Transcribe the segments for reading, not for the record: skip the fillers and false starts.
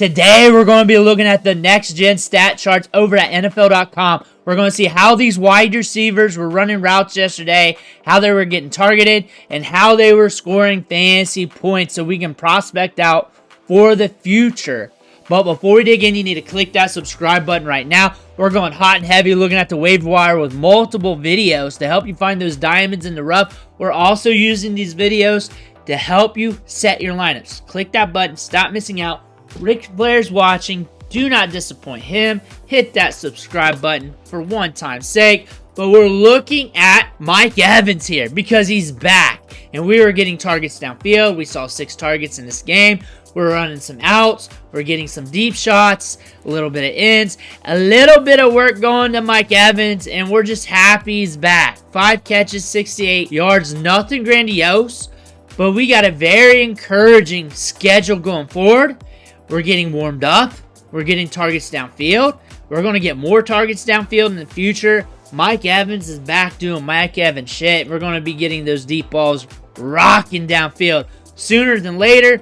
Today, we're going to be looking at the next-gen stat charts over at NFL.com. We're going to see how these wide receivers were running routes yesterday, how they were getting targeted, and how they were scoring fantasy points so we can prospect out for the future. But before we dig in, you need to click that subscribe button right now. We're going hot and heavy looking at the waiver wire with multiple videos to help you find those diamonds in the rough. We're also using these videos to help you set your lineups. Click that button. Stop missing out. Rick Blair's watching. Do not disappoint him. Hit that subscribe button for one time's sake. But we're looking at Mike Evans here because he's back. And we were getting targets downfield. We saw 6 targets in this game. We're running some outs. We're getting some deep shots. A little bit of ins. A little bit of work going to Mike Evans. And we're just happy he's back. 5 catches, 68 yards. Nothing grandiose. But we got a very encouraging schedule going forward. We're getting warmed up. We're getting targets downfield. We're going to get more targets downfield in the future. Mike Evans is back doing Mike Evans shit. We're going to be getting those deep balls rocking downfield sooner than later.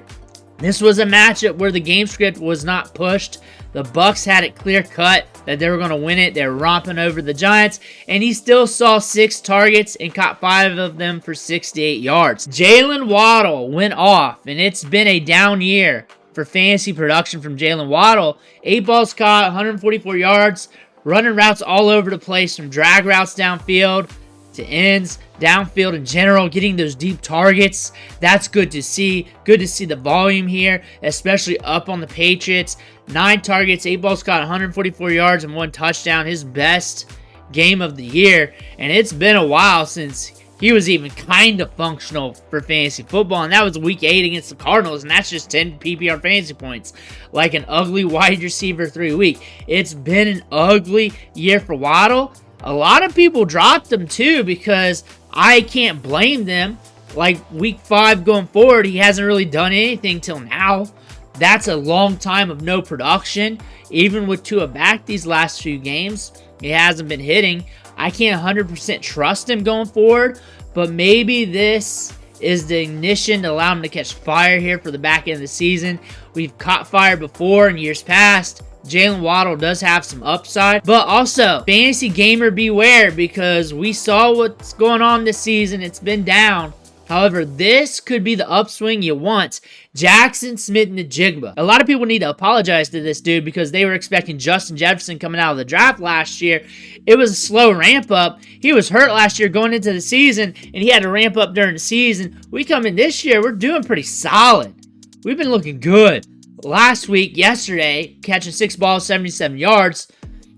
This was a matchup where the game script was not pushed. The Bucs had it clear cut that they were going to win it. They're romping over the Giants. And he still saw 6 targets and caught 5 of them for 68 yards. Jaylen Waddle went off, and it's been a down year for fantasy production from Jaylen Waddle. 8 balls caught, 144 yards, running routes all over the place from drag routes downfield to ends, downfield in general, getting those deep targets. That's good to see. Good to see the volume here, especially up on the Patriots. 9 targets, 8 balls caught, 144 yards, and 1 touchdown. His best game of the year, and it's been a while since he was even kind of functional for fantasy football, and that was week 8 against the Cardinals, and that's just 10 PPR fantasy points. Like an ugly wide receiver 3 week. It's been an ugly year for Waddle. A lot of people dropped him too because I can't blame them. Like week 5 going forward, he hasn't really done anything till now. That's a long time of no production. Even with Tua back these last few games, he hasn't been hitting. I can't 100% trust him going forward, but maybe this is the ignition to allow him to catch fire here for the back end of the season. We've caught fire before in years past. Jaylen Waddle does have some upside, but also fantasy gamer beware because we saw what's going on this season. It's been down. However, this could be the upswing you want. Jaxon, Smith-Njigba. A lot of people need to apologize to this dude because they were expecting Justin Jefferson coming out of the draft last year. It was a slow ramp up. He was hurt last year going into the season, and he had to ramp up during the season. We come in this year, we're doing pretty solid. We've been looking good. Last week, yesterday, catching 6 balls, 77 yards.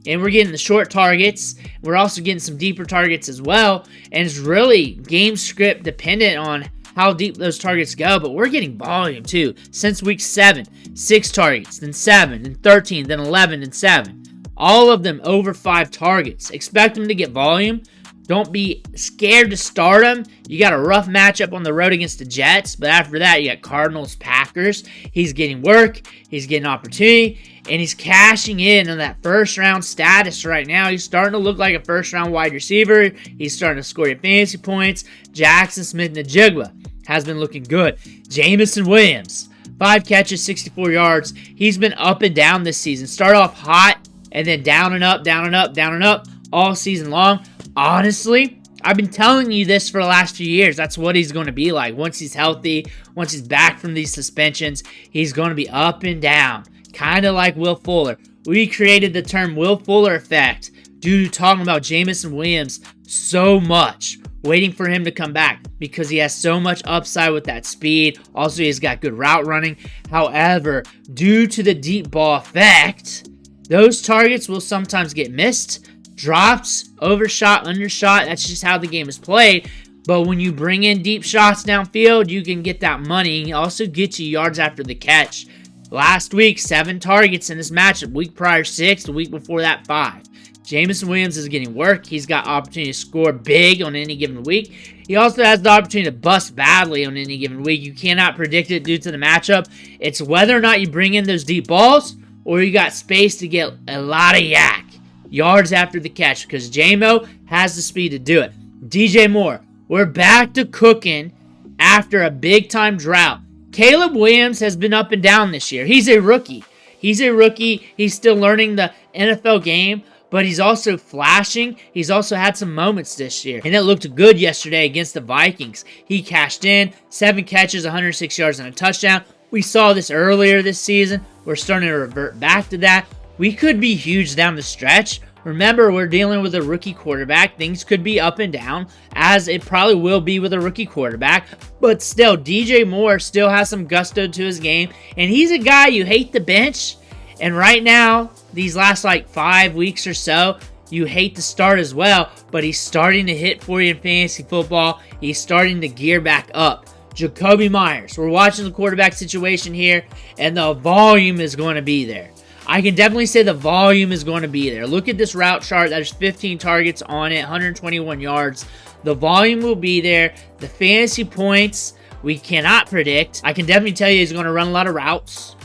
And we're getting the short targets. We're also getting some deeper targets as well. And it's really game script dependent on how deep those targets go. But we're getting volume too. Since week 7, 6 targets, then 7, then 13, then 11, and 7. All of them over 5 targets. Expect them to get volume. Don't be scared to start them. You got a rough matchup on the road against the Jets. But after that, you got Cardinals, Packers. He's getting work. He's getting opportunity. And he's cashing in on that first-round status right now. He's starting to look like a first-round wide receiver. He's starting to score your fantasy points. Jaxon, Smith-Njigba has been looking good. Jameson Williams, 5 catches, 64 yards. He's been up and down this season. Start off hot and then down and up, down and up, down and up all season long. Honestly, I've been telling you this for the last few years. That's what he's going to be like. Once he's healthy, once he's back from these suspensions, he's going to be up and down. Kind of like Will Fuller. We created the term Will Fuller effect due to talking about Jameson Williams so much, waiting for him to come back because he has so much upside with that speed. Also, he's got good route running. However, due to the deep ball effect, those targets will sometimes get missed. Drops, overshot, undershot, that's just how the game is played. But when you bring in deep shots downfield, you can get that money. He also gets you yards after the catch. Last week, 7 targets in this matchup. Week prior, 6. The week before that, 5. Jameson Williams is getting work. He's got opportunity to score big on any given week. He also has the opportunity to bust badly on any given week. You cannot predict it due to the matchup. It's whether or not you bring in those deep balls or you got space to get a lot of yak. Yards after the catch because J-Mo has the speed to do it. DJ Moore, we're back to cooking after a big-time drought. Caleb Williams has been up and down this year. He's a rookie. He's a rookie. He's still learning the NFL game, but he's also flashing. He's also had some moments this year, and it looked good yesterday against the Vikings. He cashed in, 7 catches, 106 yards, and a touchdown. We saw this earlier this season. We're starting to revert back to that. We could be huge down the stretch. Remember, we're dealing with a rookie quarterback. Things could be up and down, as it probably will be with a rookie quarterback. But still, DJ Moore still has some gusto to his game, and he's a guy you hate to bench. And right now, these last 5 weeks or so, you hate to start as well, but he's starting to hit for you in fantasy football. He's starting to gear back up. Jakobi Meyers. We're watching the quarterback situation here, and the volume is going to be there. I can definitely say the volume is going to be there. Look at this route chart. There's 15 targets on it, 121 yards. The volume will be there. The fantasy points, we cannot predict. I can definitely tell you he's going to run a lot of routes,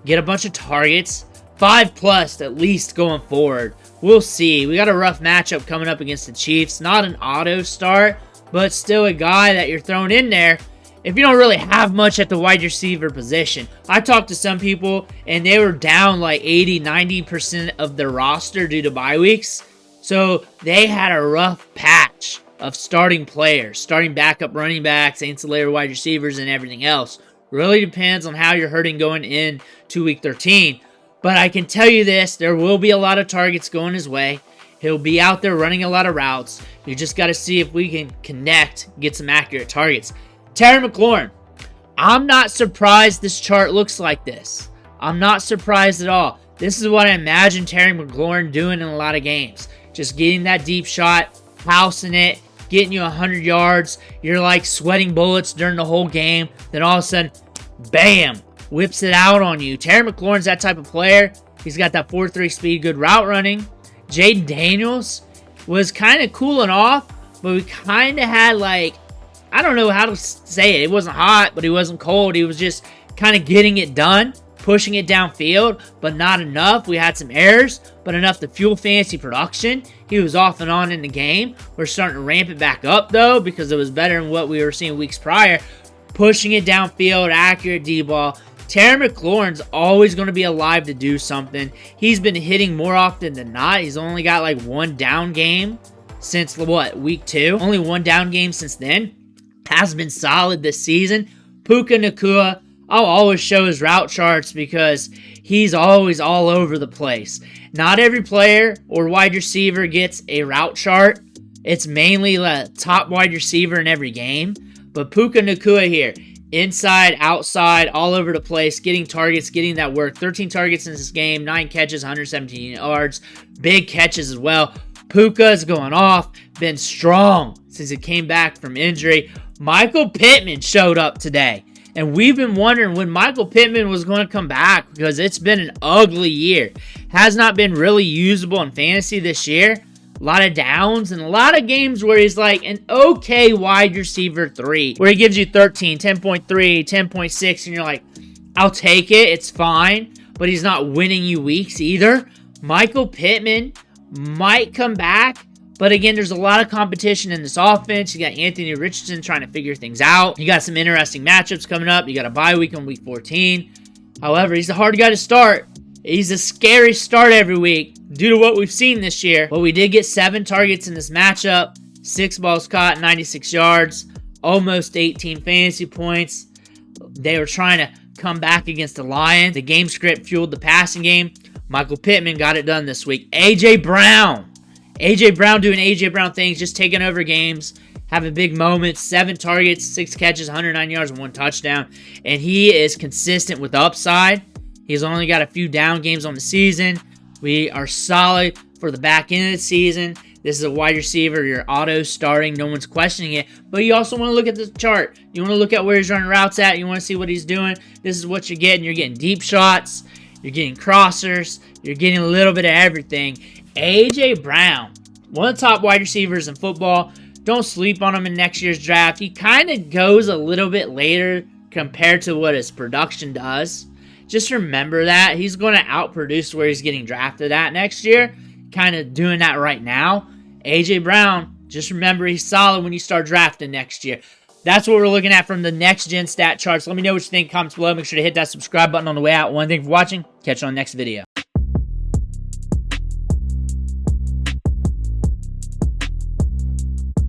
get a bunch of targets, 5+ at least going forward. We'll see. We got a rough matchup coming up against the Chiefs. Not an auto start, but still a guy that you're throwing in there if you don't really have much at the wide receiver position. I talked to some people, and they were down 80-90% of their roster due to bye weeks. So they had a rough patch of starting players, starting backup running backs, ancillary wide receivers, and everything else. Really depends on how you're hurting going into week 13. But I can tell you this, there will be a lot of targets going his way. He'll be out there running a lot of routes. You just got to see if we can connect, get some accurate targets. Terry McLaurin. I'm not surprised this chart looks like this. I'm not surprised at all. This is what I imagine Terry McLaurin doing in a lot of games. Just getting that deep shot, housing it, getting you 100 yards. You're sweating bullets during the whole game. Then all of a sudden, bam, whips it out on you. Terry McLaurin's that type of player. He's got that 4.3 speed, good route running. Jaden Daniels was kind of cooling off, but we kind of had I don't know how to say it. It wasn't hot, but he wasn't cold. He was just kind of getting it done, pushing it downfield, but not enough. We had some errors, but enough to fuel fantasy production. He was off and on in the game. We're starting to ramp it back up, though, because it was better than what we were seeing weeks prior. Pushing it downfield, accurate D-ball. Terry McLaurin's always going to be alive to do something. He's been hitting more often than not. He's only got one down game since, week 2? Only one down game since then. Has been solid this season. Puka Nacua, I'll always show his route charts because he's always all over the place. Not every player or wide receiver gets a route chart. It's mainly the top wide receiver in every game. But Puka Nacua here, inside, outside, all over the place, getting targets, getting that work. 13 targets in this game, 9 catches, 117 yards. Big catches as well. Puka is going off, been strong since he came back from injury. Michael Pittman showed up today, and we've been wondering when Michael Pittman was going to come back because it's been an ugly year. Has not been really usable in fantasy this year. A lot of downs and a lot of games where he's an okay wide receiver 3, where he gives you 13, 10.3, 10.6, and you're like, I'll take it, it's fine, but he's not winning you weeks either. Michael Pittman might come back, but again, there's a lot of competition in this offense. You got Anthony Richardson trying to figure things out. You got some interesting matchups coming up. You got a bye week on week 14. However, he's a hard guy to start. He's a scary start every week due to what we've seen this year. But we did get 7 targets in this matchup, 6 balls caught, 96 yards, almost 18 fantasy points. They were trying to come back against the Lions. The game script fueled the passing game. Michael Pittman got it done this week. A.J. Brown doing A.J. Brown things, just taking over games, having big moments, 7 targets, 6 catches, 109 yards, and 1 touchdown. And he is consistent with upside. He's only got a few down games on the season. We are solid for the back end of the season. This is a wide receiver. You're auto starting. No one's questioning it. But you also want to look at the chart. You want to look at where he's running routes at. You want to see what he's doing. This is what you're getting. You're getting deep shots. You're getting crossers. You're getting a little bit of everything. A.J. Brown, one of the top wide receivers in football. Don't sleep on him in next year's draft. He kind of goes a little bit later compared to what his production does. Just remember that. He's going to outproduce where he's getting drafted at next year. Kind of doing that right now. A.J. Brown, just remember he's solid when you start drafting next year. That's what we're looking at from the next-gen stat charts. Let me know what you think. Comments below. Make sure to hit that subscribe button on the way out. One thing for watching. Catch you on the next video.